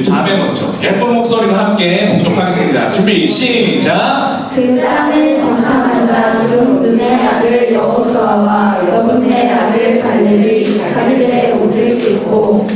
우리 자매 먼저 예쁜 목소리로 함께 봉독하겠습니다. 준비 시작. 그 땅을 정탐한 자 중 눈의 아들 여호수아와 여분의 아들 갈렙이 자기들의 옷을 찢고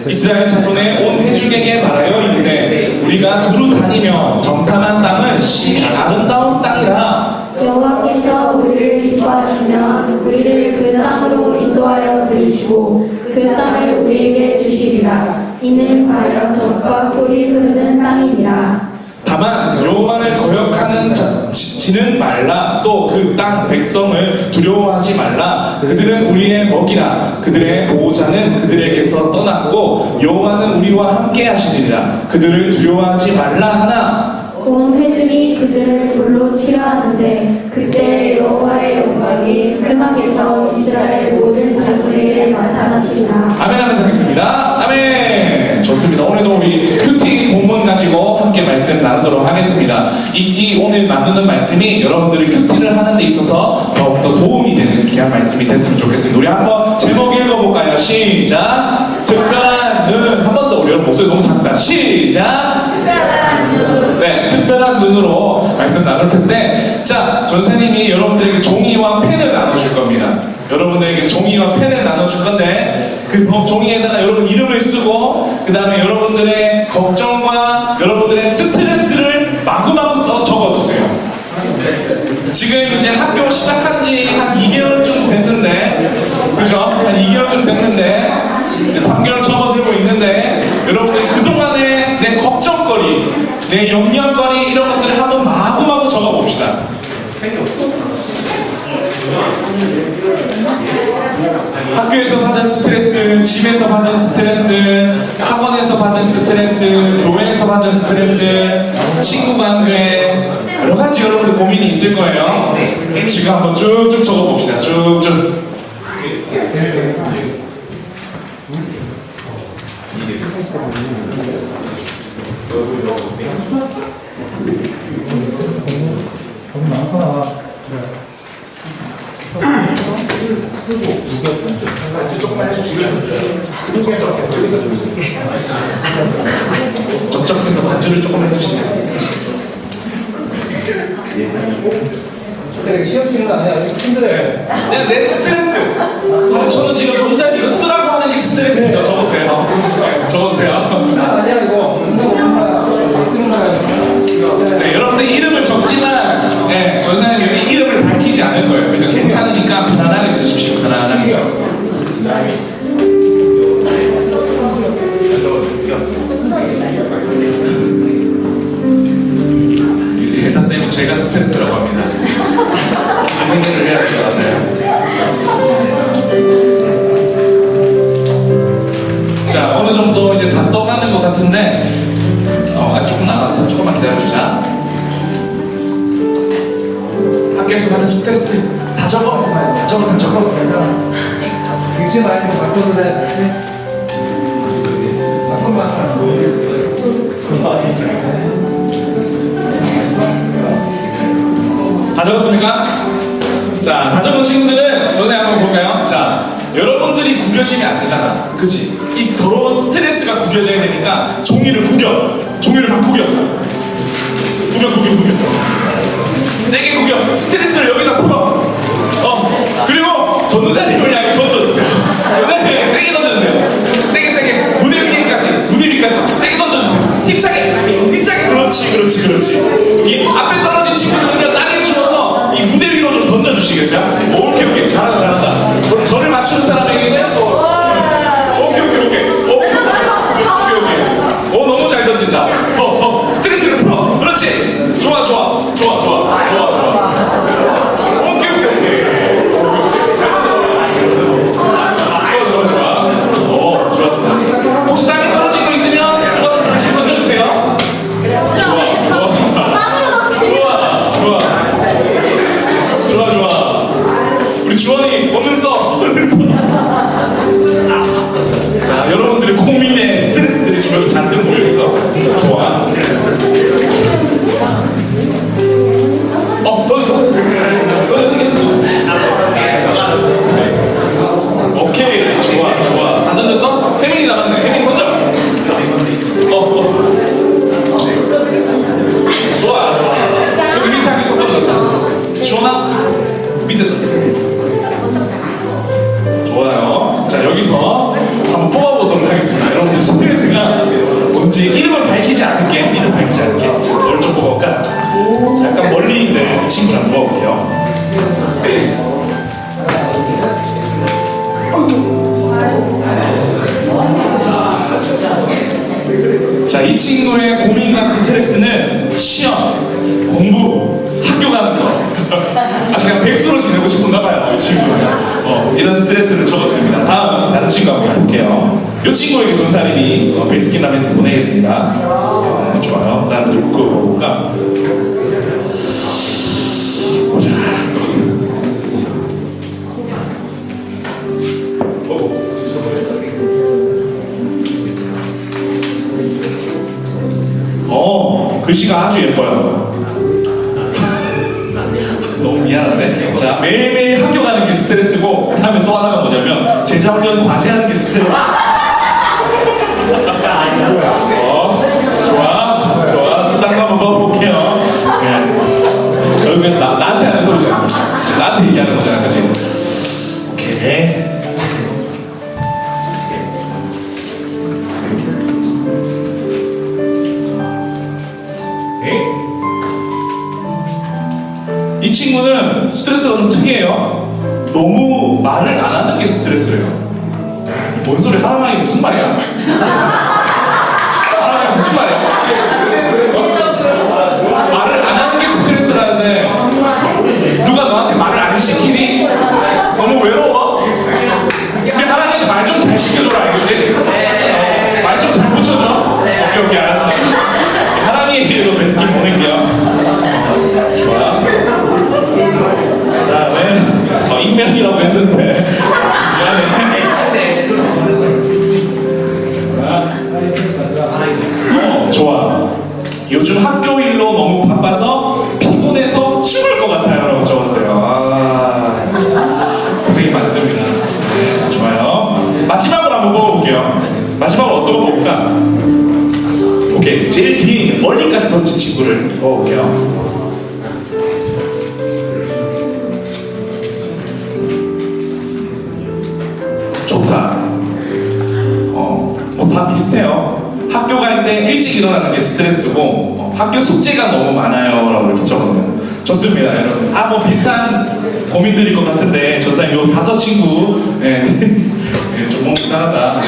이스라엘 자손의 온 회중에게 말하여 이르되 우리가 두루 다니며 정탐한 땅은 심히 아름다운 땅이라. 여호와께서 우리를 기뻐하시며 우리를 그 땅으로 인도하여 들으시고 그 땅을 우리에게 주시리라. 이는 바로 젖과 꿀이 흐르는 땅이니라. 다만 여호와를 거역하는 지는 말라. 또 그 땅 백성을 두려워하지 말라. 그들은 우리의 먹이라. 그들의 보호자는 그들에게서 떠났고 여호와는 우리와 함께 하시리라. 그들을 두려워하지 말라 하나. 온 회중이 그들을 돌로 치려 하는데 그때 여호와의 영광이 회막에서 이스라엘 모든 자손에게 나타나시리라. 아멘 하면서 하겠습니다. 아멘. 좋습니다. 오늘도 우리 큐티 본문 가지고 함께 말씀 나누도록 하겠습니다. 이 오늘 나누는 말씀이 여러분들이 큐티를 하는 데 있어서 더욱더 도움이 되는 귀한 말씀이 됐으면 좋겠습니다. 우리 한번 제목 읽어볼까요? 시작. 특별한 눈. 한 번 더. 우리 여러분 목소리 너무 작다. 시작. 네, 특별한 눈으로 말씀 나눌 텐데, 자, 전사님이 여러분들에게 종이와 펜을 나눠줄 겁니다. 여러분들에게 종이와 펜을 나눠줄 건데, 그 종이에다가 여러분 이름을 쓰고, 그 다음에 여러분들의 걱정과 여러분들의 스트레스를 마구마구 적어주세요. 지금 이제 학교 시작한 지 한 2개월쯤 됐는데, 그죠? 한 2개월쯤 됐는데, 3개월 접어들고 있는데, 여러분들이 그동안의 내 걱정거리, 내 염려거리 이런 것들을 한번 마구마구 적어봅시다. 학교에서 받은 스트레스, 집에서 받은 스트레스, 학원에서 받은 스트레스, 교회에서 받은 스트레스, 친구 관계 여러 가지 여러분들 고민이 있을 거예요. 지금 한번 쭉쭉 적어봅시다. 쭉쭉. 너무 많구나. 조금만 해주시면 적적해서 반주를 조금 해주시면. 시험 치는 거 아니야? 힘들어요. 내 스트레스. 저는 지금 전자님 이거 쓰라고 하는 게 스트레스입니다. 적어도 돼요. 네, 적어도 돼요. 아니야 이거. 쓰는 거야. 네, 여러분들 이름을 적지만, 네, 전사님이 이름을 밝히지 않을 거예요. 그러니까 괜찮으니까 편안하게 쓰십시오. 편안하게. 일단 쌤이 제가 스트레스라고 합니다. 해결을 해야 될 것 같아요. 자, 어느 정도 이제 다 써가는 것 같은데, 조금 남았다. 조금만 기다려주자. 학교에서 받은 스트레스 다 적어. 다 적어. 괜찮아. 빅시 많이 봤어도 돼. 다 적었습니까? 자, 다 적은 친구들은 선생님 한번 볼까요? 자, 여러분들이 구겨지면 안 되잖아. 그치? 이 더러운 스트레스가 구겨져야 되니까 종이를 구겨. 종이를 막 구겨. 구겨. 세게 구겨. 스트레스를 여기다 풀어. 그리고 전도사님을 향해 던져주세요. 전도사님을 세게 던져주세요. 세게. 무대 위까지. 세게 던져주세요. 힘차게. 그렇지. 여기 앞에 떨어진 친구들은요, 땅에 주워서 이 무대 위로 좀 던져주시겠어요? 오케이. 잘한다. 저를 맞추는 사람에게는 또. 오케이. 너무 잘 던진다. 더 스트레스를 풀어. 그렇지. 좋아. 오케이. 잘 던져. 좋았어. 혹시 땅에 떨어지고 있으면 이거 좀 다시 던져주세요. 좋아. 우리 주원이 본능 써. 자, 여러분들의 고민에 스트레스들이 지금 잔뜩 모여있어. 좋아. 오케이. 좋아. 다 던졌어? 혜민이 남았네. 혜민 던져. 여기서 한번 뽑아보도록 하겠습니다. 여러분들 스트레스가 뭔지 이름을 밝히지 않을게. 자, 뭘 좀 뽑아볼까? 약간 멀리 있는 이 친구를 한번 뽑아볼게요. 자, 이 친구의 고민과 스트레스는 시험, 공부, 학교 가는 거. 아주 그냥 백수로 지내고 싶은가 봐요, 이 친구는. 이런 스트레스를 적었습니다. 다음, 다른 친구 한번 볼게요. 이 친구에게 존사님이 베스킨 라빈스 보내겠습니다. 좋아요. 다음 누구 거 볼까? 보자. 글씨가 아주 예뻐요. 너무 미안한데. 자, 매일매일 학교 가는 게 스트레스고, 그 다음에 또 하나가 뭐냐면, 제자훈련 과제하는 게 스트레스. 좋아. 또 다른 거 한번 봐볼게요. 네. 결국엔 나한테 하는 소리잖아. 나한테 얘기하는 거잖아, 그치? 오케이. 이 친구는 스트레스가 좀 특이해요. 너무 말을 안 하는 게 스트레스예요. 뭔 소리? 하나만이 무슨 말이야? 하나만이 무슨 말이야? 말을 안 하는 게 스트레스라는데 누가 너한테 말을 안 시키니? 너무 외로워? 우리 하나님한테 말 좀 잘 시켜줘라, 알겠지? 말 좀 잘 붙여줘. 오케이, 알았어. 하나님에게도 베스킨 보낼게요. 좋아. 그 다음에 익명이라고 했는데 미안해. 좋아. 요즘 학교 일로 너무 바빠서 피곤해서 죽을 것 같아요 라고 적었어요. 고생이 많습니다. 네, 좋아요. 마지막으로 한번 뽑아볼게요. 마지막으로 어떤 거 뽑을까? 오케이, 제일 뒤에 있는 멀리까지 던진 친구를 뽑아볼게요. 좋다. 뭐 다 비슷해요. 학교 갈 때 일찍 일어나는 게 스트레스고, 학교 숙제가 너무 많아요 라고 이렇게 적었네요. 좋습니다, 여러분. 뭐 비슷한 고민들일 것 같은데, 전사님 요 5 친구, 좀 너무 이상하다.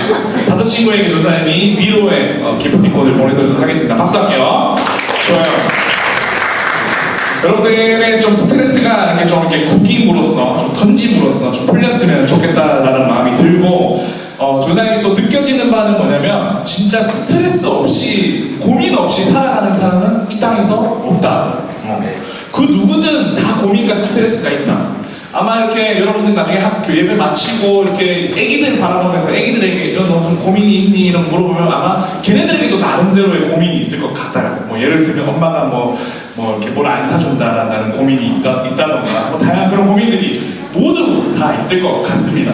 5 친구에게 전사님이 위로의 기프티콘을 보내드리도록 하겠습니다. 박수 할게요. 좋아요. 여러분들의 좀 스트레스가 이렇게 구김으로써, 좀 던짐으로써 좀 풀렸으면 좋겠다라는 마음이 들고, 조사님이 또 느껴지는 바는 뭐냐면, 진짜 스트레스 없이, 고민 없이 살아가는 사람은 이 땅에서 없다. 그 누구든 다 고민과 스트레스가 있다. 아마 이렇게 여러분들 나중에 학교 예배 마치고 이렇게 애기들 바라보면서 애기들에게 너 좀 고민이 있니? 이런 거 물어보면 아마 걔네들에게도 나름대로의 고민이 있을 것 같아요. 뭐 예를 들면 엄마가 뭐 이렇게 뭘 안 사준다라는 고민이 있다던가 뭐 다양한 그런 고민들이 모두 다 있을 것 같습니다.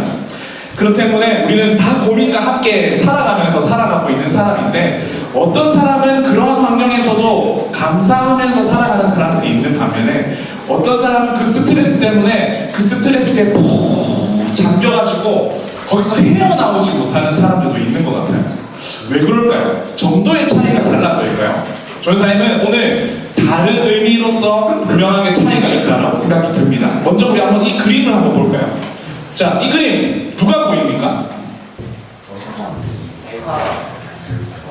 그렇기 때문에 우리는 다 고민과 함께 살아가면서 살아가고 있는 사람인데, 어떤 사람은 그러한 환경에서도 감사하면서 살아가는 사람들이 있는 반면에, 어떤 사람은 그 스트레스 때문에 그 스트레스에 푹 잠겨가지고 거기서 헤어나오지 못하는 사람들도 있는 것 같아요. 왜 그럴까요? 정도의 차이가 달라서일까요? 전사님은 오늘 다른 의미로서 분명하게 차이가 있다고 생각이 듭니다. 먼저 우리 한번 이 그림을 한번 볼까요? 자, 이 그림 누가 보입니까?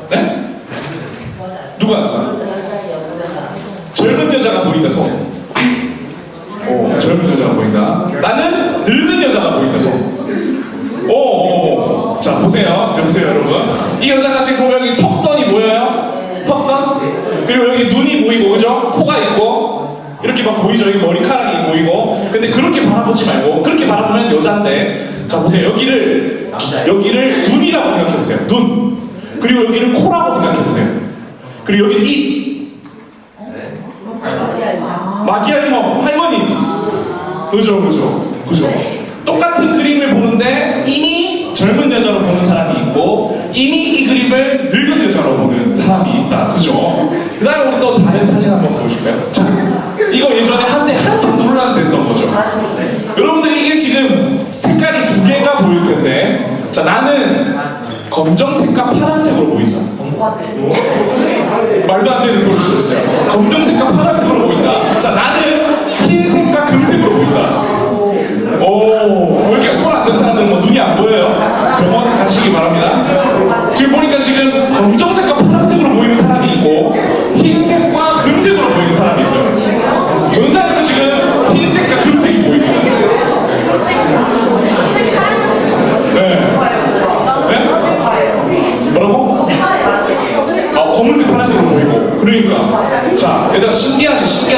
네? 누가? 젊은 여자가 보인다, 손. 오, 젊은 여자가 보인다. 나는 늙은 여자가 보인다, 손. 오. 자, 보세요, 여러분. 이 여자가 지금 보면 여기 턱선이 보여요? 턱선? 그리고 여기 눈이 보이고, 그죠? 코가 있고, 이렇게 막 보이죠? 여기 머리카락이 보이고. 근데 그렇게 바라보지 말고, 그렇게 바라보면 여자인데, 자, 보세요. 여기를 눈이라고 생각해보세요. 눈. 그리고 여기를 코라고 생각해보세요. 그리고 여기는 입. 마기할멈, 할머니. 그죠. 똑같은 그림을 보는데 이미 젊은 여자로 보는 사람이 있고, 이미 이 그림을 늙은 여자로 보는 사람이 있다. 그죠? 그 다음에 우리 또 다른 사진 한번 보여줄까요? 자, 이거 예전에 한때 한참 논란됐던 거죠. 여러분들 이게 지금 색깔이 2개가 보일 텐데, 자, 나는 검정색과 파란색으로 보인다. 말도 안 되는 소리죠, 진짜. 검정색과 파란색으로 보인다. 자, 나는 흰색과 금색으로 보인다. 오, 왜 이렇게 손 안 든 사람들은 뭐 눈이 안 보여요? 병원 가시기 바랍니다. 지금 보니까 지금 검정색과 파란색으로 보이는 사람이 있고 흰색과 금색으로 보이는 사람이 있어요. 전사님은 지금 흰색과 금색이 보입니다. 네. 네? 뭐라고? 검은색 파란색으로 보이고. 그러니까 자, 얘들아, 신기하지.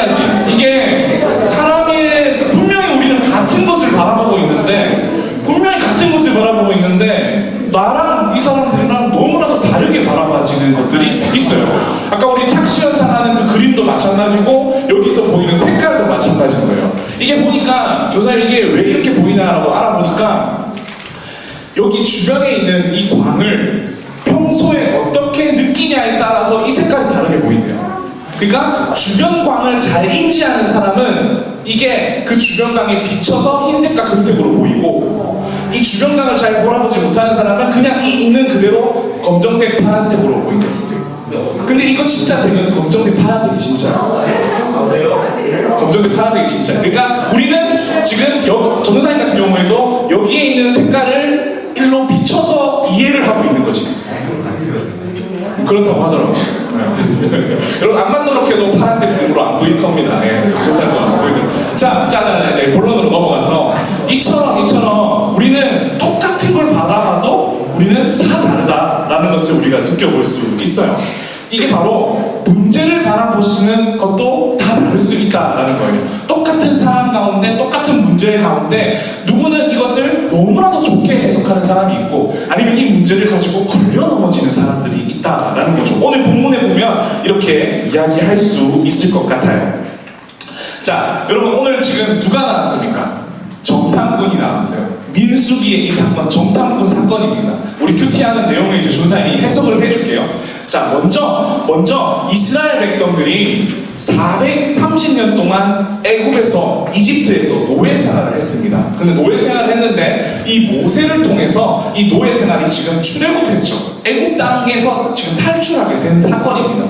이게 사람의, 분명히 우리는 같은 것을 바라보고 있는데 나랑 이 사람들이랑 너무나도 다르게 바라봐지는 것들이 있어요. 아까 우리 착시현상하는 그 그림도 마찬가지고 여기서 보이는 색깔도 마찬가지인 거예요. 이게 보니까 조사님 이게 왜 이렇게 보이나라고 알아보니까 여기 주변에 있는 이 광을 평소에 어떻게 느끼냐에 따라서 이 색깔이 다르게 보인대요. 그러니까 주변 광을 잘 인지하는 사람은 이게 그 주변 광에 비쳐서 흰색과 금색으로 보이고, 이 주변 광을 잘 몰아보지 못하는 사람은 그냥 이 있는 그대로 검정색, 파란색으로 보인대요. 근데 이거 진짜 색은 검정색, 파란색이 진짜예요. 검정색, 파란색이 진짜. 그러니까 우리는 지금 전도사님 같은 경우에도 여기에 있는 색깔을 일로 비춰서 이해를 하고 있는 거지. 그렇다고 하더라고요. 여러분, 암만 노력해도 파란색으로 안 보일 겁니다. 전사님도 안 보이는. 자, 이제 본론으로 넘어가서 이처럼 우리는 똑같은 걸 바라봐도 우리는 다 다르다라는 것을 우리가 느껴볼 수 있어요. 이게 바로 문제를 바라보시는 것도 다 다를 수 있다라는 거예요. 똑같은 상황 가운데, 똑같은 문제 가운데 누구는 이것을 너무나도 좋게 해석하는 사람이 있고, 아니면 이 문제를 가지고 걸려 넘어지는 사람들이 있다라는 거죠. 오늘 본문에 보면 이렇게 이야기할 수 있을 것 같아요. 자, 여러분, 오늘 지금 누가 나왔습니까? 정탐꾼이 나왔어요. 민수기의 이 사건, 정탐꾼 사건입니다. 우리 큐티하는 내용을 이제 준사님이 해석을 해줄게요. 자, 먼저 이스라엘 백성들이 430년 동안 애굽에서, 이집트에서 노예 생활을 했습니다. 근데 노예 생활을 했는데 이 모세를 통해서 이 노예 생활이 지금 출애굽했죠. 애굽 땅에서 지금 탈출하게 된 사건입니다.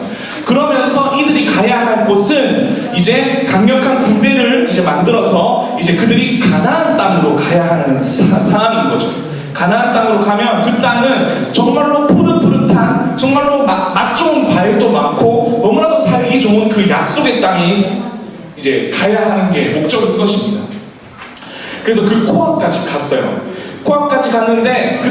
그러면서 이들이 가야 할 곳은 이제 강력한 군대를 이제 만들어서 이제 그들이 가나안 땅으로 가야 하는 상황인 거죠. 가나안 땅으로 가면 그 땅은 정말로 푸릇푸릇한, 정말로 맛 좋은 과일도 많고 너무나도 살기 좋은 그 약속의 땅이 이제 가야 하는 게 목적인 것입니다. 그래서 그 코앞까지 갔어요. 코앞까지 갔는데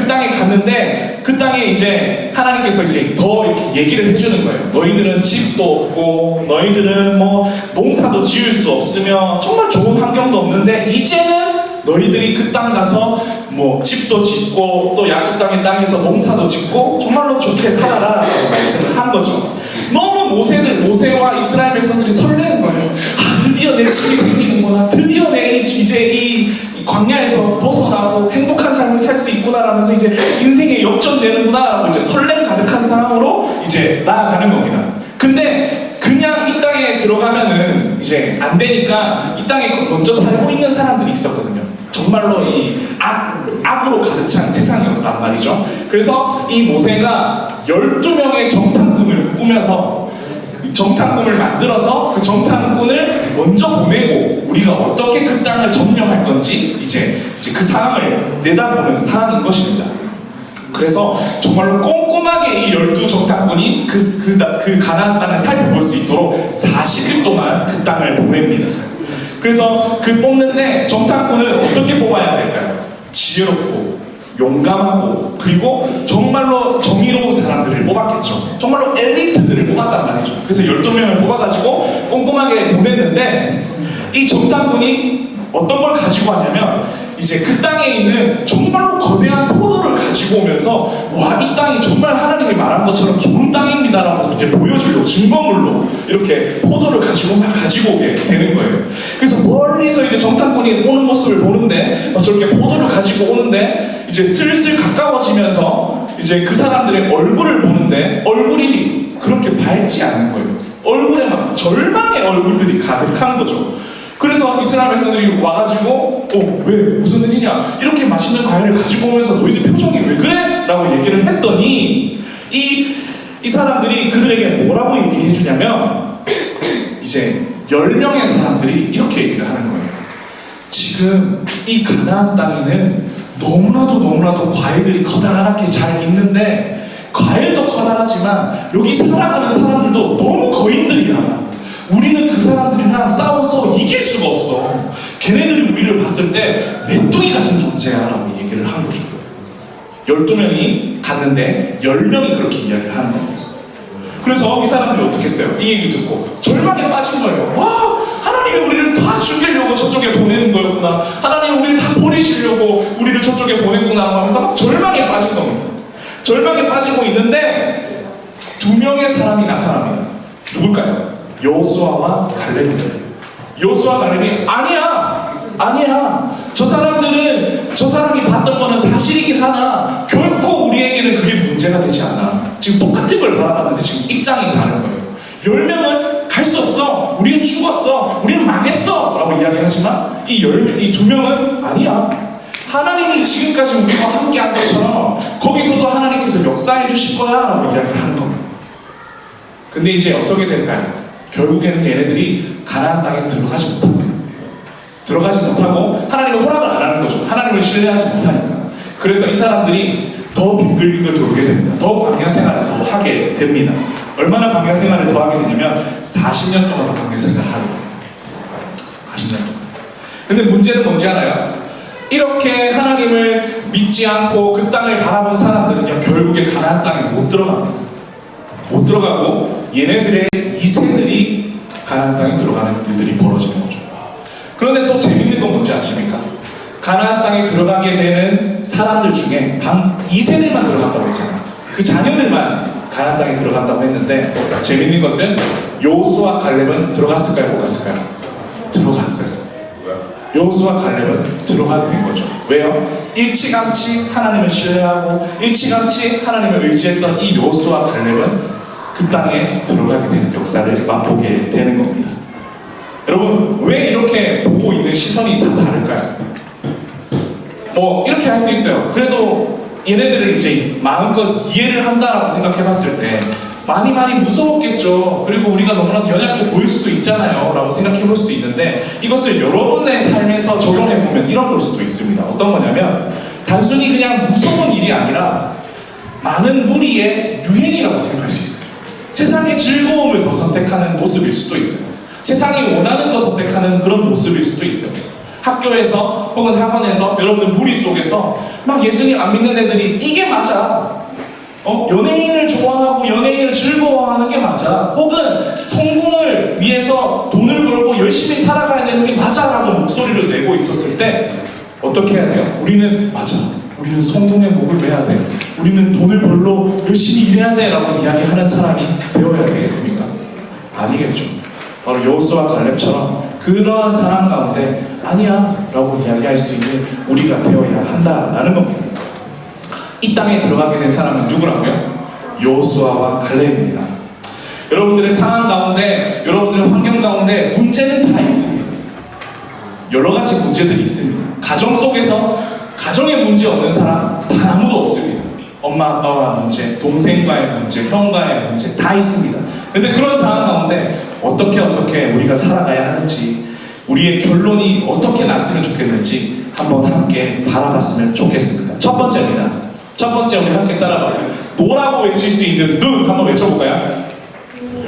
그 땅에 이제 하나님께서 이제 더 이렇게 얘기를 해주는 거예요. 너희들은 집도 없고 너희들은 뭐 농사도 지을 수 없으며 정말 좋은 환경도 없는데 이제는 너희들이 그 땅 가서 뭐 집도 짓고 또 약속 땅에서 농사도 짓고 정말로 좋게 살아라 라고 말씀을 한 거죠. 너무 모세와 이스라엘 백성들이 설레는 거예요. 아, 드디어 내 집이 생기는구나. 드디어 내 이제 이 광야에서 벗어나고 행복한 삶을 살 수 있구나라면서 이제 인생에 역전되는구나라고 이제 설렘 가득한 상황으로 이제 나아가는 겁니다. 근데 그냥 이 땅에 들어가면은 이제 안 되니까 이 땅에 먼저 살고 있는 사람들이 있었거든요. 정말로 이 악으로 가득 찬 세상이었단 말이죠. 그래서 이 모세가 12명의 정탐꾼을 꾸며서 정탐꾼을 만들어서 그 정탐꾼을 먼저 보내고 우리가 어떻게 그 땅을 점령할 건지 이제 그 상황을 내다보는 상황인 것입니다. 그래서 정말로 꼼꼼하게 이 12정탐꾼이 그 가나안 땅을 살펴볼 수 있도록 40일 동안 그 땅을 보냅니다. 그래서 그 뽑는데 정탐꾼은 어떻게 뽑아야 될까요? 지혜롭고 용감하고 그리고 정말로 정의로운 사람들을 뽑았겠죠. 정말로 엘리트들을 뽑았단 말이죠. 그래서 12명을 뽑아가지고 꼼꼼하게 보냈는데 이 정탐꾼이 어떤 걸 가지고 왔냐면 이제 그 땅에 있는 정말로 거대한 포도를 가지고 오면서 와, 이 땅이 정말 하나님이 말한 것처럼 좋은 땅입니다라고 이제 보여주려고 증거물로 이렇게 포도를 가지고 오게 되는 거예요. 그래서 멀리서 이제 정탐꾼이 오는 모습을 보는데 저렇게 포도를 가지고 오는데 이제 슬슬 가까워지면서 이제 그 사람들의 얼굴을 보는데 얼굴이 그렇게 밝지 않은 거예요. 얼굴에 막 절망의 얼굴들이 가득한 거죠. 그래서 이스라엘 백성들이 와가지고 왜 무슨 일이냐 이렇게 맛있는 과일을 가지고 오면서 너희들 표정이 왜 그래? 라고 얘기를 했더니 이 사람들이 그들에게 뭐라고 얘기해 주냐면 이제 10명의 사람들이 이렇게 얘기를 하는 거예요. 지금 이 가나안 땅에는 너무나도 과일들이 커다랗게 잘 있는데 과일도 커다랗지만 여기 살아가는 사람들도 너무 거인들이야. 우리는 그 사람들이랑 싸워서 이길 수가 없어. 걔네들이 우리를 봤을 때 메뚜기 같은 존재야 라고 얘기를 한 거죠. 12명이 갔는데 10명이 그렇게 이야기를 하는 거죠. 그래서 이 사람들이 어떻게 했어요? 이 얘기를 듣고 절망에 빠진 거예요. 와, 하나님이 우리를 다 죽이려고 저쪽에 보내는 거였구나. 하나님이 우리를 다 버리시려고 우리를 저쪽에 보냈구나 하면서 막 절망에 빠진 겁니다. 절망에 빠지고 있는데 2명의 사람이 나타납니다. 누굴까요? 여호수아와 갈렙입니다. 여호수아 갈렙이 아니야. 저 사람이 봤던 거는 사실이긴 하나 결코 우리에게는 그게 문제가 되지 않아. 지금 똑같은 걸 바라봤는데 지금 입장이 다른 거예요. 10명은 갈 수 없어. 우리는 죽었어. 우리는 망했어. 라고 이야기하지만 이 2명은 아니야. 하나님이 지금까지 우리와 함께 한 것처럼 거기서도 하나님께서 역사해 주실 거야 라고 이야기를 하는 겁니다. 근데 이제 어떻게 될까요? 결국에는 얘네들이 가나안 땅에 들어가지 못합니다. 들어가지 못하고 하나님의 허락을 안 하는 거죠. 하나님을 신뢰하지 못하니까. 그래서 이 사람들이 더 빙글빙글 돌게 됩니다. 더 광야 생활을 더 하게 됩니다. 얼마나 광야 생활을 더 하게 되냐면 40년 동안 더 광야 생활을 하게 됩니다. 40년 동안. 근데 문제는 뭔지 알아요? 이렇게 하나님을 믿지 않고 그 땅을 바라본 사람들은요 결국에 가나안 땅에 못 들어갑니다. 못 들어가고 얘네들의 2세들이 가나안 땅에 들어가는 일들이 벌어지는 거죠. 그런데 또 재밌는 건 뭔지 아십니까? 가나안 땅에 들어가게 되는 사람들 중에 단 2세들만 들어간다고 했잖아요. 그 자녀들만 가나안 땅에 들어간다고 했는데 재밌는 것은 여호수아 갈렙은 들어갔을까요? 못 갔을까요? 들어갔어요. 여호수아 갈렙은 들어가게 된 거죠. 왜요? 일찌감치 하나님을 신뢰하고 일찌감치 하나님을 의지했던 이 여호수아 갈렙은 그 땅에 들어가게 되는 역사를 맛보게 되는 겁니다. 여러분, 왜 이렇게 보고 있는 시선이 다 다를까요? 이렇게 할 수 있어요. 그래도 얘네들을 이제 마음껏 이해를 한다라고 생각해봤을 때 많이 무서웠겠죠. 그리고 우리가 너무나도 연약해 보일 수도 있잖아요 라고 생각해볼 수도 있는데 이것을 여러분의 삶에서 적용해보면 이런 걸 수도 있습니다. 어떤 거냐면 단순히 그냥 무서운 일이 아니라 많은 무리의 유행이라고 생각할 수 있어요. 세상의 즐거움을 더 선택하는 모습일 수도 있어요. 세상이 원하는 거 선택하는 그런 모습일 수도 있어요. 학교에서 혹은 학원에서 여러분들 무리 속에서 막 예수님 안 믿는 애들이 이게 맞아. 연예인을 좋아하고 연예인을 즐거워하는 게 맞아. 혹은 성공을 위해서 돈을 벌고 열심히 살아가야 되는 게 맞아라고 목소리를 내고 있었을 때 어떻게 해야 돼요? 우리는 맞아. 우리는 성공의 목을 매야 돼. 우리는 돈을 벌러 열심히 일해야 돼 라고 이야기하는 사람이 되어야 되겠습니까? 아니겠죠. 바로 여호수아 갈렙처럼 그러한 사람 가운데 아니야 라고 이야기할 수 있는 우리가 되어야 한다라는 겁니다. 이 땅에 들어가게 된 사람은 누구라고요? 여호수아와 갈렙입니다. 여러분들의 상황 가운데, 여러분들의 환경 가운데 문제는 다 있습니다. 여러 가지 문제들이 있습니다. 가정 속에서 가정에 문제 없는 사람 단 아무도 없습니다. 엄마 아빠와 문제, 동생과의 문제, 형과의 문제 다 있습니다. 근데 그런 상황 가운데 어떻게 우리가 살아가야 하는지, 우리의 결론이 어떻게 났으면 좋겠는지 한번 함께 바라봤으면 좋겠습니다. 첫 번째입니다. 첫 번째 우리 함께 따라봐요. 노라고 외칠 수 있는 눈 한번 외쳐볼까요?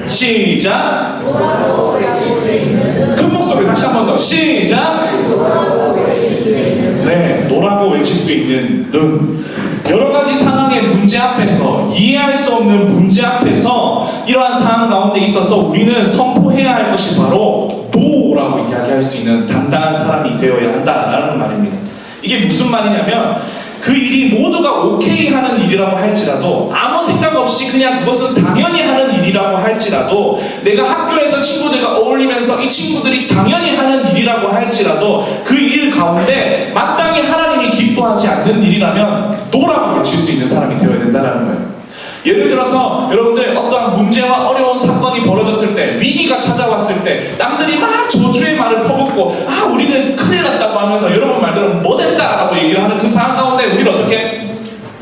시작. 노라고 외칠 수 있는 눈. 큰 목소리 다시 한 번 더. 시작. 노라고 외칠 수 있는 눈. 네, 노라고 외칠 수 있는 눈. 여러 가지 상황의 문제 앞에서, 이해할 수 없는 문제 앞에서 이러한 상황 가운데 있어서 우리는 선포해야 할 것이 바로 노라고 이야기할 수 있는 당당한 사람이 되어야 한다라는 말입니다. 이게 무슨 말이냐면 그 일이 모두가 오케이 하는 일이라고 할지라도, 아무 생각 없이 그냥 그것은 당연히 하는 일이라고 할지라도, 내가 학교에서 친구들과 어울리면서 이 친구들이 당연히 하는 일이라고 할지라도 그 일 가운데 마땅히 하나님이 기뻐하지 않는 일이라면 노라고 외칠 수 있는 사람이 되어야 된다는 거예요. 예를 들어서 여러분들 어떠한 문제와 어려운 사건이 벌어졌을 때 때, 위기가 찾아왔을 때, 남들이 막 저주의 말을 퍼붓고, 아, 우리는 큰일 났다고 하면서 여러분 말대로 못했다라고 얘기를 하는 그 상황 가운데 우리는 어떻게?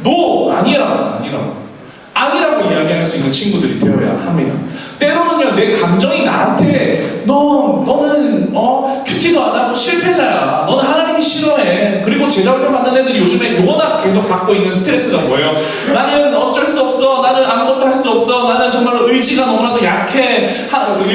노! 아니라고 이야기할 수 있는 친구들이 되어야 합니다. 때로는요, 내 감정이 나한테 너는 큐티도 안 하고 실패자야. 너는 하나님이 싫어해. 그리고 제자훈련 받는 애들이 요즘에 워낙 계속 갖고 있는 스트레스가 뭐예요? 나는 어쩔 수 없어. 나는 아무것도 할 수 없어. 나는 정말로 의지가 너무나도 약해.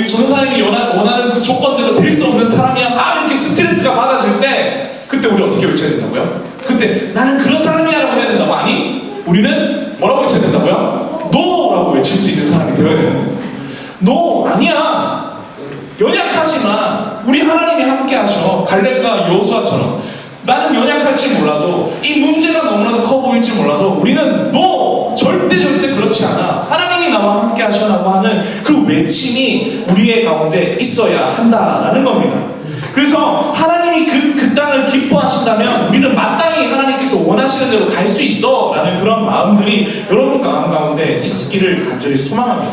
전사님이 원하는 그 조건대로 될 수 없는 사람이야. 이렇게 스트레스가 받아질 때 그때 우리 어떻게 외쳐야 된다고요? 그때 나는 그런 사람이야라고 해야 된다고? 아니, 우리는 뭐라고 외쳐야 된다고요? 노라고 외칠 수 있는 사람이 되어야 되는 거예요. 노, 아니야. 연약하지만 우리 하나님이 함께 하셔. 갈렙과 여호수아처럼. 나는 연약할지 몰라도 이 문제가 너무나도 커 보일지 몰라도 우리는 노! 절대 그렇지 않아. 하나님이 나와 함께 하셔라고 하는 그 외침이 우리의 가운데 있어야 한다라는 겁니다. 그래서 하나님이 그 땅을 기뻐하신다면 우리는 마땅히 하나님께서 원하시는 대로 갈 수 있어 라는 그런 마음들이 여러분 가운데 있기를 간절히 소망합니다.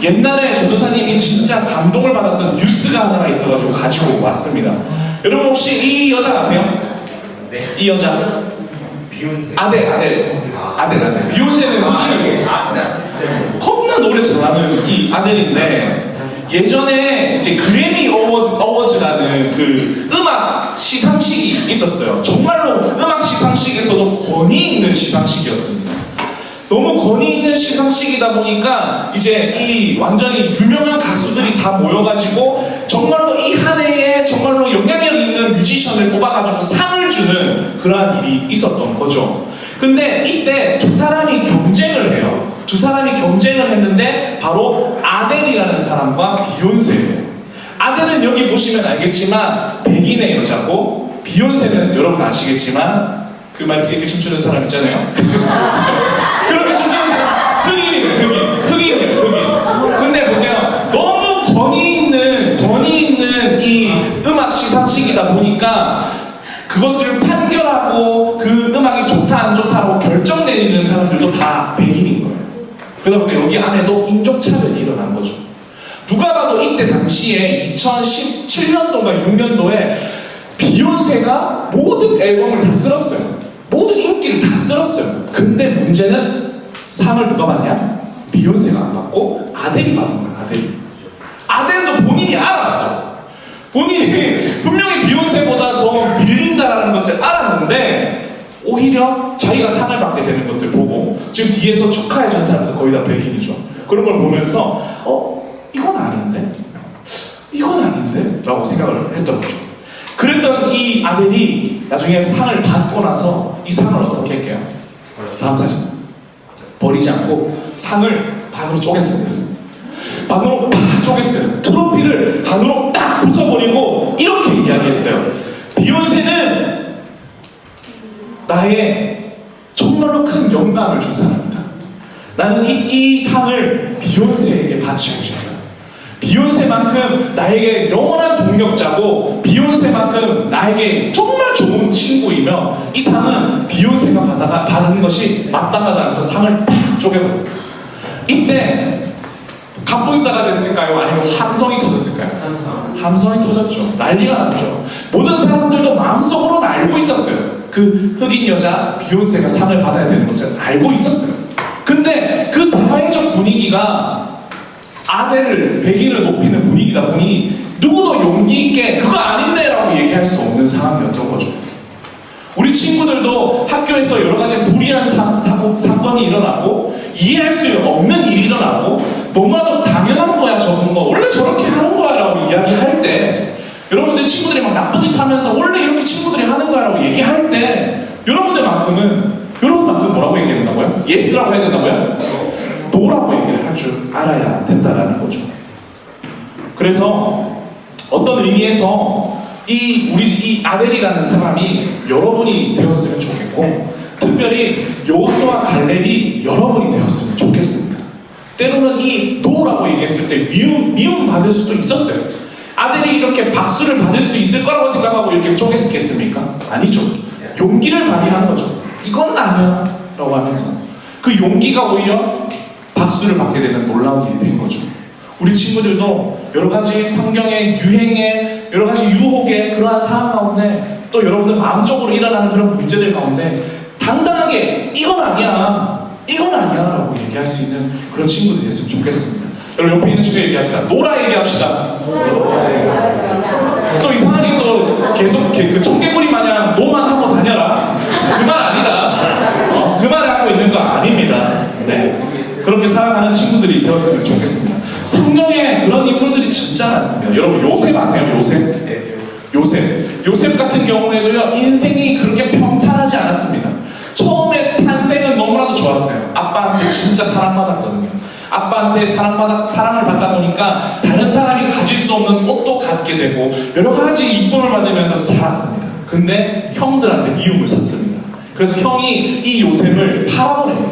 옛날에 전도사님이 진짜 감동을 받았던 뉴스가 하나가 있어가지고 가지고 왔습니다. 여러분 혹시 이 여자 아세요? 네. 이 여자? 비욘세. 아델. 비욘세는 겁나 노래 잘하는 이 아델인데 예전에 이제 그래미 어워즈라는 그 음악 시상식이 있었어요. 정말로 음악 시상식에서도 권위 있는 시상식이었습니다. 너무 권위 있는 시상식이다 보니까 이제 이 완전히 유명한 가수들이 다 모여가지고 정말로 이 한 해에 정말로 영향력 있는 뮤지션을 뽑아가지고 상을 주는 그러한 일이 있었던 거죠. 근데 이때 두 사람이 경쟁을 해요. 두 사람이 경쟁을 했는데 바로 아델이라는 사람과 비욘세예요. 아델은 여기 보시면 알겠지만 백인의 여자고 비욘세는 여러분 아시겠지만 그 말 이렇게 춤추는 사람 있잖아요. 그렇게 춤추는 사람 흑인이에요. 흑인. 근데 보세요. 너무 권위 있는 이 음악 시상식이다 보니까 그것을 판결하고 그 음악이 좋다 안 좋다라고 결정 내리는 사람들도 다 백인인 거예요. 그러다 보니까 여기 안에도 인종차별이 일어난 거죠. 누가 봐도 이때 당시에 2017년도인가 6년도에 비욘세가 모든 앨범을 다 쓸었어요. 모든 인기를 다 쓸었어요. 근데 문제는 상을 누가 받냐? 비욘세가 안 받고 아델이 받은 거예요. 아델도 본인이 알았어. 본인이 분명히 비욘세보다 더 밀린다라는 것을 알았는데 오히려 자기가 상을 받게 되는 것들 보고 지금 뒤에서 축하해 준 사람들 거의 다 백인이죠. 그런 걸 보면서 이건 아닌데 라고 생각을 했던 거죠. 그랬던 이 아델이 나중에 상을 받고 나서 이 상을 어떻게 할게요? 다음 사진. 버리지 않고 상을 반으로 쪼갰습니다. 반으로 딱 쪼갰어요. 트로피를 반으로 딱 부숴버리고 이렇게 이야기했어요. 비욘세는 나의 정말로 큰 영감을 준 사람이다. 나는 이 상을 비욘세에게 바치고 싶다. 비욘세만큼 나에게 영원한 동력자고 비욘세만큼 나에게 정말 좋은 친구이며 이 상은 비욘세가 받은 것이 마땅하다면서 상을 팍 쪼개버려요. 이때 갑분싸가 됐을까요? 아니면 함성이 터졌을까요? 함성이 터졌죠. 난리가 났죠. 모든 사람들도 마음속으로는 알고 있었어요. 그 흑인 여자 비욘세가 상을 받아야 되는 것을 알고 있었어요. 근데 그 사회적 분위기가 아델을 백인을 높이는 분위기다 보니 누구도 용기 있게 그거 아닌데 라고 얘기할 수 없는 상황이었던 거죠. 우리 친구들도 학교에서 여러 가지 불이한 사건이 일어나고 이해할 수 없는 일이 일어나고 너무나도 당연한 거야 저건 거 원래 저렇게 하는 거야 라고 이야기할 때 여러분들 친구들이 막 나쁜 짓 하면서 원래 이렇게 친구들이 하는 거야 라고 얘기할 때 여러분만큼은 뭐라고 얘기해야 된다고요? 예스라고 해야 된다고요? 노라고 얘기를 할 줄 알아야 된다라는 거죠. 그래서 어떤 의미에서 이 아델이라는 사람이 여러분이 되었으면 좋겠고 특별히 여호수아 갈렙이 여러분이 되었으면 좋겠습니다. 때로는 이 노라고 얘기했을 때 미움 받을 수도 있었어요. 아델이 이렇게 박수를 받을 수 있을 거라고 생각하고 이렇게 쪼갰겠습니까? 아니죠. 용기를 발휘하는 거죠. 이건 아니야 라고 하면서 그 용기가 오히려 박수를 받게 되는 놀라운 일이 된 거죠. 우리 친구들도 여러 가지 환경에, 유행에, 여러 가지 유혹에 그러한 상황 가운데 또 여러분들 마음적으로 일어나는 그런 문제들 가운데 당당하게 이건 아니야 라고 얘기할 수 있는 그런 친구들이 됐으면 좋겠습니다. 여러분 옆에 있는 친구 얘기합시다. 노라 얘기합시다. 또 이상하게 또 계속 그 청개구리 마냥 노만 하고 다녀라. 그 말 아니다. 그 말을 하고 있는 거 아닙니다. 네. 그렇게 살아가는 친구들이 되었으면 좋겠습니다. 성경에 그런 인물들이 진짜 많습니다. 여러분 요셉 아세요? 요셉 같은 경우에도요 인생이 그렇게 평탄하지 않았습니다. 처음에 탄생은 너무나도 좋았어요. 아빠한테 진짜 사랑받았거든요. 아빠한테 사랑을 받다 보니까 다른 사람이 가질 수 없는 옷도 갖게 되고 여러 가지 이쁨을 받으면서 살았습니다. 근데 형들한테 미움을 샀습니다. 그래서 형이 이 요셉을 팔아버립니다.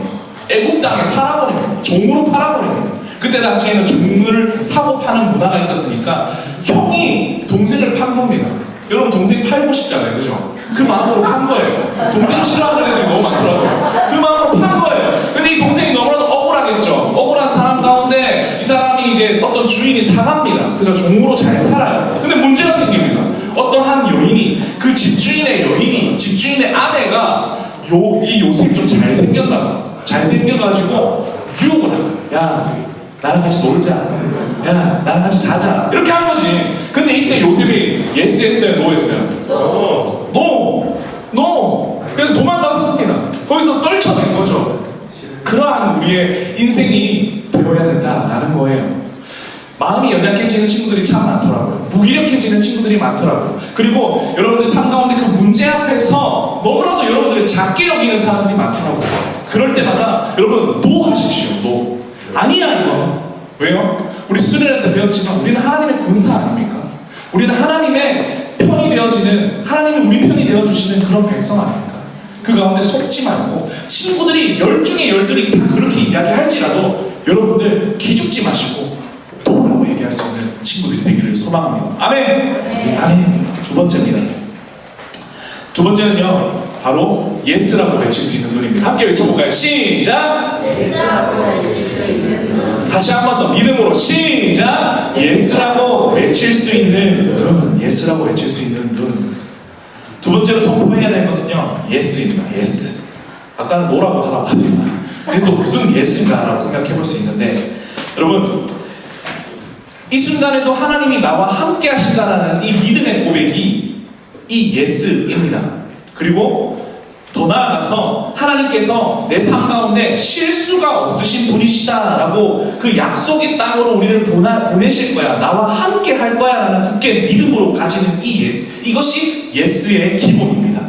애국 땅에 팔아버립니다. 종으로 팔아버립니다. 그때 당시에는 종을 사고 파는 문화가 있었으니까 형이 동생을 판 겁니다. 여러분 동생 팔고 싶잖아요, 그죠? 그 마음으로 판 거예요. 동생 싫어하는 애들이 너무 많더라고요. 그 마음으로 판 거예요. 근데 이 동생이 너무나도 억울하겠죠. 억울한 사람 가운데 이 사람이 이제 어떤 주인이 사갑니다. 그래서 종으로 잘 살아요. 근데 문제가 생깁니다. 어떤 한 여인이 그 집주인의 아내가 이 요셉이 좀 잘생겼나 봐. 잘생겨가지고 유혹을 하는 거야. 야, 나랑 같이 놀자. 야, 나랑 같이 자자. 이렇게 한 거지. 근데 이때 요셉이 예스 했어요? 노 했어요? 노! 그래서 도망갔습니다. 거기서 떨쳐낸 거죠. 그러한 우리의 인생이 되어야 된다라는 거예요. 마음이 연약해지는 친구들이 참 많더라고요. 무기력해지는 친구들이 많더라고요. 그리고 여러분들 삶 가운데 그 문제 앞에서 너무나도 여러분들을 작게 여기는 사람들이 많더라고요. 그럴 때마다 여러분 노 하십시오. 노. 아니야 이거. 왜요? 우리 수련회 때 배웠지만 우리는 하나님의 군사 아닙니까? 우리는 하나님의 편이 되어지는, 하나님이 우리 편이 되어주시는 그런 백성 아닙니까? 그 가운데 속지 말고 친구들이 10중에 10들이 다 그렇게 이야기할지라도 여러분들 기죽지 마시고 노라고 얘기할 수 있는 친구들이 되기를 소망합니다. 아멘! 아멘! 두 번째입니다. 두 번째는요 바로 예스라고 외칠 수 있는 눈입니다. 함께 외쳐볼까요? 시작! 예스라고 외칠 수 있는 눈. 다시 한 번 더 믿음으로 시작! 예스라고 외칠 수 있는 눈. 예스라고 외칠 수 있는 눈. 두 번째로 선포해야 되는 것은요 예스입니다. 예스. 아까는 노라고 하라고 하더니만 이게 또 무슨 예스인가 라고 생각해 볼 수 있는데 여러분 이 순간에도 하나님이 나와 함께 하신다는 이 믿음의 고백이 이 예스입니다. 그리고 더 나아가서 하나님께서 내 삶 가운데 실수가 없으신 분이시다라고 그 약속의 땅으로 우리를 보내실 거야. 나와 함께 할 거야 라는 굳게 믿음으로 가지는 이 예스. 이것이 예스의 기본입니다.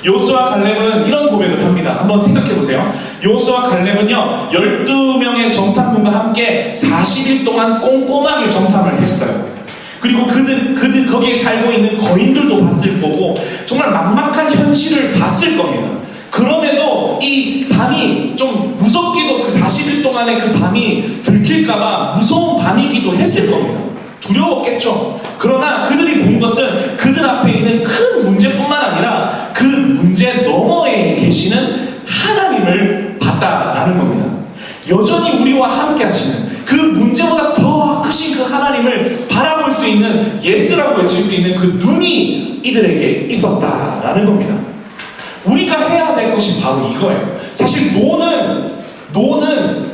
여호수아와 갈렙은 이런 고백을 합니다. 한번 생각해 보세요. 여호수아와 갈렙은요 12명의 정탐꾼과 함께 40일 동안 꼼꼼하게 정탐을 했어요. 그리고 그들 거기에 살고 있는 거인들도 봤을 거고 정말 막막한 현실을 봤을 겁니다. 그럼에도 이 밤이 좀 무섭기도 그 40일 동안의 그 밤이 들킬까봐 무서운 밤이기도 했을 겁니다. 두려웠겠죠. 그러나 그들이 본 것은 그들 앞에 있는 큰 문제뿐만 아니라 그 문제 너머에 계시는 하나님을 봤다라는 겁니다. 여전히 우리와 함께 하시는 그 문제보다 더 크신 그 하나님을 바라볼 수 있는 예스라고 외칠 수 있는 그 눈이 이들에게 있었다라는 겁니다. 우리가 해야 될 것이 바로 이거예요. 사실 노는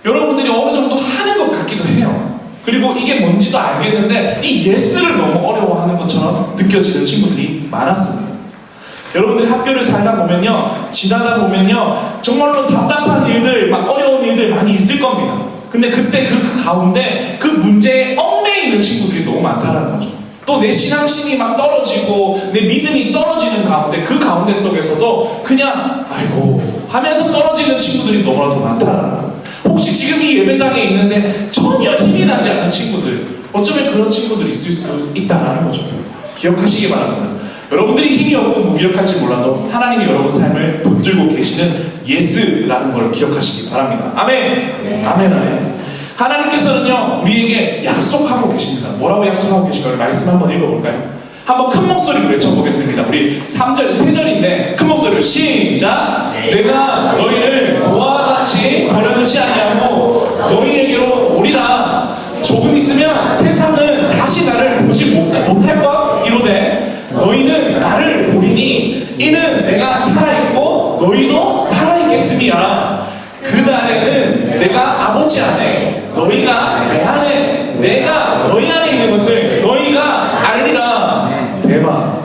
여러분들이 어느 정도 하는 것 같기도 해요. 그리고 이게 뭔지도 알겠는데 이 예스를 너무 어려워하는 것처럼 느껴지는 친구들이 많았습니다. 여러분들이 학교를 살다 보면요, 지나다 보면요, 정말로 답답한 일들, 막 어려운 일들 많이 있을 겁니다. 근데 그때 그 가운데 그 문제에 얽매여 있는 친구들이 너무 많다는 거죠. 또 내 신앙심이 막 떨어지고 내 믿음이 떨어지는 가운데 그 가운데 속에서도 그냥 아이고 하면서 떨어지는 친구들이 너무나도 많다는 거예요. 혹시 지금 이 예배당에 있는데 전혀 힘이 나지 않는 친구들, 어쩌면 그런 친구들이 있을 수 있다는 거죠. 기억하시기 바랍니다. 여러분들이 힘이 없고 무기력할지 몰라도 하나님이 여러분 삶을 붙들고 계시는 예스라는 걸 기억하시기 바랍니다. 아멘! 아멘, 아멘. 하나님께서는요 우리에게 약속하고 계십니다. 뭐라고 약속하고 계실까요? 말씀 한번 읽어볼까요? 한번 큰 목소리로 외쳐보겠습니다. 우리 3절, 3절인데 큰 목소리로 시작! 내가 너희를 고아같이 버려두지 아니하고 너희에게로 기억했음이야. 그날에는 내가 아버지 안에, 너희가 내 안에, 내가 너희 안에 있는 것을 너희가 알리라. 대박.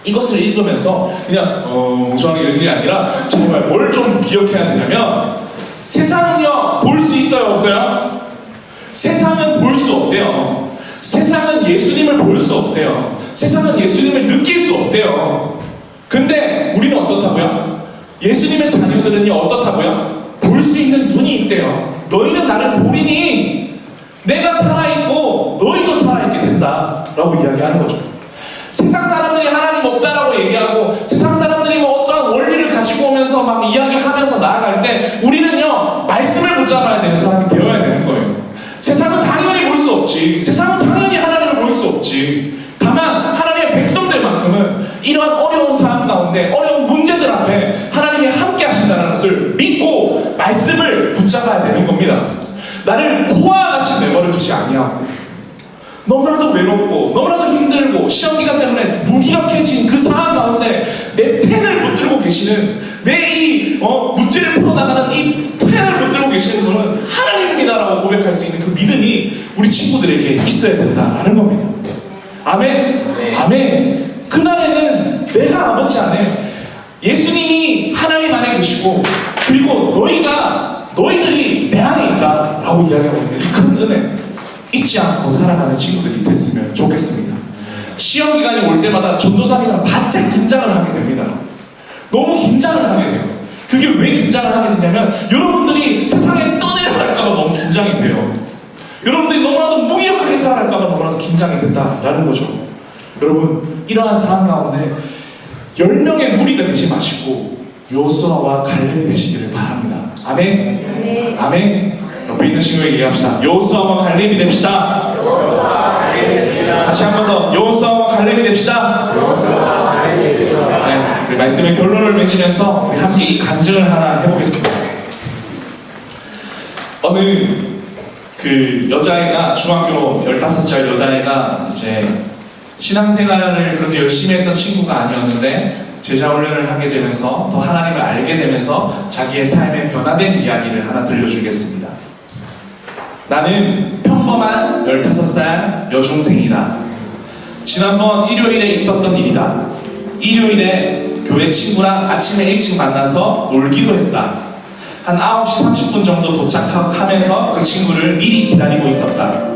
이것을 읽으면서 그냥 엉성하게 읽는 게 아니라 정말 뭘 좀 기억해야 되냐면, 세상은요 볼 수 있어요, 없어요? 세상은 볼 수 없대요. 세상은 예수님을 볼 수 없대요. 세상은 예수님을 느낄 수 없대요. 근데 우리는 어떻다고요? 예수님의 자녀들은요 어떻다고요? 볼 수 있는 눈이 있대요. 너희는 나를 보리니 내가 살아있고 너희도 살아있게 된다 라고 이야기하는 거죠. 세상 사람들이 하나님 없다라고 얘기하고, 세상 사람들이 뭐 어떠한 원리를 가지고 오면서 막 이야기하면서 나아갈 때 우리는요 말씀을 붙잡아야 되는 사람이 되어야 되는 거예요. 세상은 당연히 볼 수 없지. 세상은 당연히 하나님을 볼 수 없지. 다만 하나님의 백성들만큼은 이러한 어려운 상황 가운데, 어려운 문제들 앞에 하나님이 함께 하신다는 것을 믿고 말씀을 붙잡아야 되는 겁니다. 나를 고아와 같이 내버려 두지 아니하고, 너무나도 외롭고 너무나도 힘들고 시험기간 때문에 무기력해진 그 상황 가운데 내 펜을 붙들고 계시는, 내 이 문제를 풀어나가는 이 펜을 붙들고 계시는 분은 하나님입니다라고 고백할 수 있는 그 믿음이 우리 친구들에게 있어야 된다라는 겁니다. 아멘. 네. 아멘. 그날에는 내가 아버지 안에, 예수님이 하나님 안에 계시고, 그리고 너희들이 내 안에 있다라고 이야기하고 있는 이 큰 은혜 잊지 않고 살아가는 친구들이 됐으면 좋겠습니다. 시험 기간이 올 때마다 전도사님은 바짝 긴장을 하게 됩니다. 너무 긴장을 하게 돼요. 그게 왜 긴장을 하게 되냐면, 여러분들이 세상에 떠내려갈까봐 너무 긴장이 돼요. 여러분들이 너무나도 무기력하게 살아갈까봐 너무나도 긴장이 된다라는 거죠. 여러분, 이러한 상황 가운데 10명의 무리가 되지 마시고 여호수아와 갈렙이 되시기를 바랍니다. 아멘. 아멘. 옆에 있는 친구에게 얘기합시다. 여호수아와 갈렙이 됩시다. 다시 한 번 더. 여호수아와 갈렙이 됩시다. 네, 우리 말씀의 결론을 맺으면서 우리 함께 이 간증을 하나 해보겠습니다. 어느 그 여자애가, 중학교 15살 여자애가 이제 신앙생활을 그렇게 열심히 했던 친구가 아니었는데 제자훈련을 하게 되면서 더 하나님을 알게 되면서 자기의 삶에 변화된 이야기를 하나 들려주겠습니다. 나는 평범한 15살 여중생이다. 지난번 일요일에 있었던 일이다. 일요일에 교회 친구랑 아침에 일찍 만나서 놀기로 했다. 한 9시 30분 정도 도착하면서 그 친구를 미리 기다리고 있었다.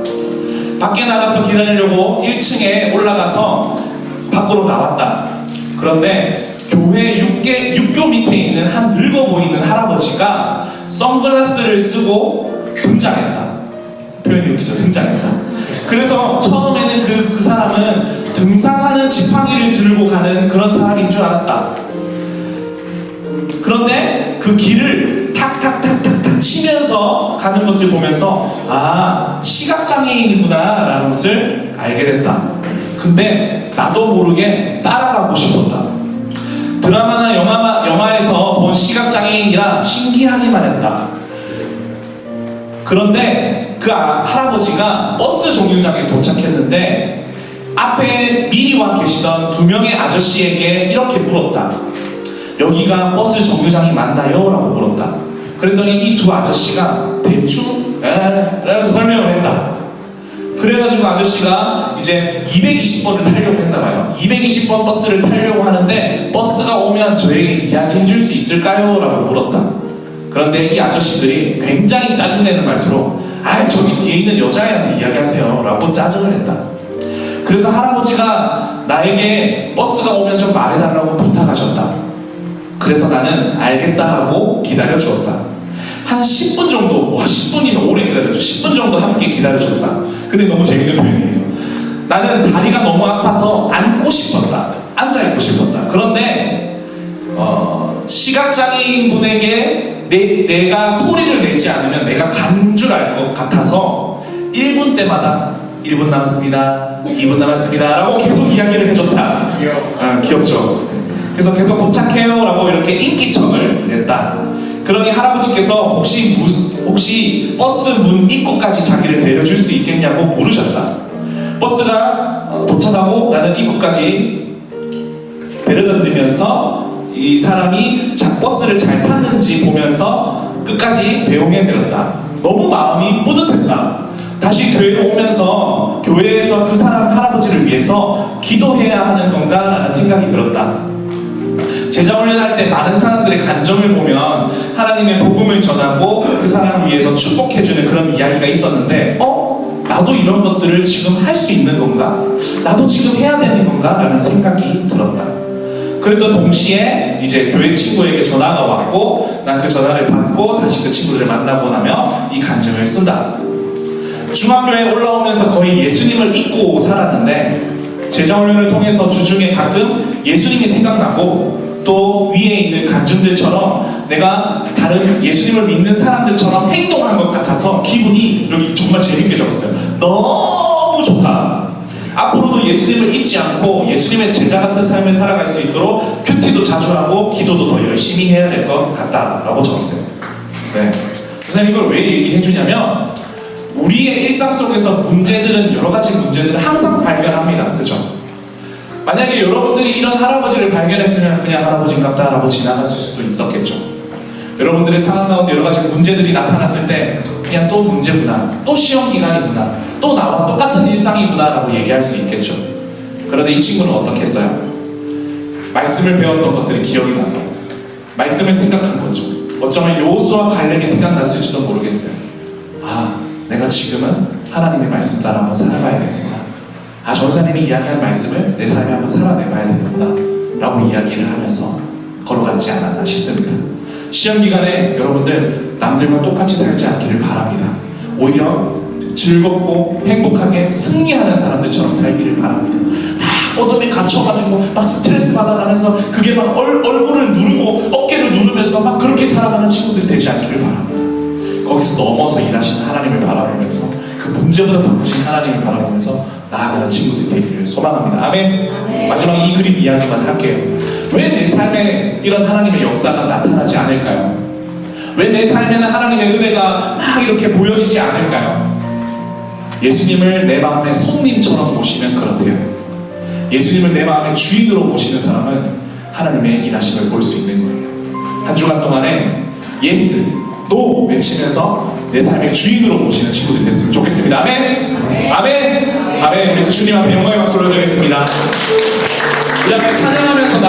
밖에 나가서 기다리려고 1층에 올라가서 밖으로 나왔다. 그런데 교회 육교 밑에 있는 한 늙어 보이는 할아버지가 선글라스를 쓰고 등장했다. 표현이 웃기죠? 등장했다. 그래서 처음에는 그 사람은 등산하는 지팡이를 들고 가는 그런 사람인 줄 알았다. 그런데 그 길을 탁탁탁탁탁 치면서 가는 것을 보면서, 아, 시각장애인이구나 라는 것을 알게 됐다. 근데 나도 모르게 따라가고 싶었다. 드라마나 영화에서 본 시각장애인이라 신기하기만 했다. 그런데 그 할아버지가 버스 정류장에 도착했는데 앞에 미리 와 계시던 2명의 아저씨에게 이렇게 물었다. 여기가 버스 정류장이 맞나요? 라고 물었다. 그랬더니 이 2 아저씨가 대충 라고 설명을 했다. 그래가지고 아저씨가 이제 220번을 타려고 했나봐요. 220번 버스를 타려고 하는데 버스가 오면 저에게 이야기해 줄 수 있을까요? 라고 물었다. 그런데 이 아저씨들이 굉장히 짜증내는 말투로, 아, 저기 뒤에 있는 여자애한테 이야기하세요 라고 짜증을 했다. 그래서 할아버지가 나에게 버스가 오면 좀 말해달라고 부탁하셨다. 그래서 나는 알겠다 하고 기다려주었다. 한 10분 정도, 10분이면 오래 기다렸죠. 10분 정도 함께 기다려줬다. 근데 너무 재밌는 표현이에요. 나는 다리가 너무 아파서 앉고 싶었다. 앉아있고 싶었다. 그런데 시각장애인 분에게 내가 소리를 내지 않으면 내가 간 줄 알 것 같아서 1분 때마다 1분 남았습니다, 2분 남았습니다 라고 계속 이야기를 해줬다. 귀엽죠? 그래서 계속 도착해요 라고 이렇게 인기척을 냈다. 그러니 할아버지께서 혹시 버스 문 입구까지 자기를 데려줄 수 있겠냐고 물으셨다. 버스가 도착하고 나는 입구까지 데려다 드리면서 이 사람이 버스를 잘 탔는지 보면서 끝까지 배웅해 드렸다. 너무 마음이 뿌듯했다. 다시 교회로 오면서 교회에서 그 사람 할아버지를 위해서 기도해야 하는 건가라는 생각이 들었다. 제자 훈련할 때 많은 사람들의 간정을 보면 하나님의 복음을 전하고 그 사람을 위해서 축복해주는 그런 이야기가 있었는데 나도 이런 것들을 지금 할 수 있는 건가? 나도 지금 해야 되는 건가? 라는 생각이 들었다. 그랬던 동시에 이제 교회 친구에게 전화가 왔고 난 그 전화를 받고 다시 그 친구들을 만나고 나면 이 간증을 쓴다. 중학교에 올라오면서 거의 예수님을 잊고 살았는데 제자훈련을 통해서 주중에 가끔 예수님이 생각나고 또 위에 있는 간증들처럼 내가 다른 예수님을 믿는 사람들처럼 행동한 것 같아서 기분이 여기 정말 재밌게 적었어요. 너무 좋다. 앞으로도 예수님을 잊지 않고 예수님의 제자 같은 삶을 살아갈 수 있도록 큐티도 자주 하고 기도도 더 열심히 해야 될 것 같다라고 적었어요. 네. 선생님 이걸 왜 얘기해 주냐면 우리의 일상 속에서 문제들은 여러 가지 문제들을 항상 발견합니다. 그죠? 만약에 여러분들이 이런 할아버지를 발견했으면 그냥 할아버지인 같다라고 지나갔을 수도 있었겠죠. 여러분들의 상황 가운데 여러 가지 문제들이 나타났을 때 그냥 또 문제구나, 또 시험 기간이구나, 또 나와 똑같은 일상이구나 라고 얘기할 수 있겠죠. 그런데 이 친구는 어떻게 했어요? 말씀을 배웠던 것들이 기억이 나요. 말씀을 생각한 거죠. 어쩌면 여호수아 갈렙이 생각났을지도 모르겠어요. 내가 지금은 하나님의 말씀 따라 한번 살아봐야 되겠구나. 전사님이 이야기한 말씀을 내 삶에 한번 살아내봐야 되겠구나 라고 이야기를 하면서 걸어갔지 않았나 싶습니다. 시험 기간에 여러분들 남들과 똑같이 살지 않기를 바랍니다. 오히려 즐겁고 행복하게 승리하는 사람들처럼 살기를 바랍니다. 어둠에 갇혀가지고 막 스트레스 받아가면서 그게 막 얼굴을 누르고 어깨를 누르면서 막 그렇게 살아가는 친구들이 되지 않기를 바랍니다. 거기서 넘어서 일하시는 하나님을 바라보면서 그 문제보다 더 크신 하나님을 바라보면서 나아가는 친구들이 되기를 소망합니다. 아멘. 마지막 이 그림 이야기만 할게요. 왜 내 삶에 이런 하나님의 역사가 나타나지 않을까요? 왜 내 삶에는 하나님의 은혜가 막 이렇게 보여지지 않을까요? 예수님을 내 마음의 손님처럼 모시면 그렇대요. 예수님을 내 마음의 주인으로 모시는 사람은 하나님의 일하심을 볼 수 있는 거예요. 한 주간 동안에 예스, 노 외치면서 내 삶의 주인으로 모시는 친구들이 됐으면 좋겠습니다. 아멘. 아멘. 아멘. 우리 주님 앞에 영광의 박수를 드리겠습니다. 이 앞에 찬양하면서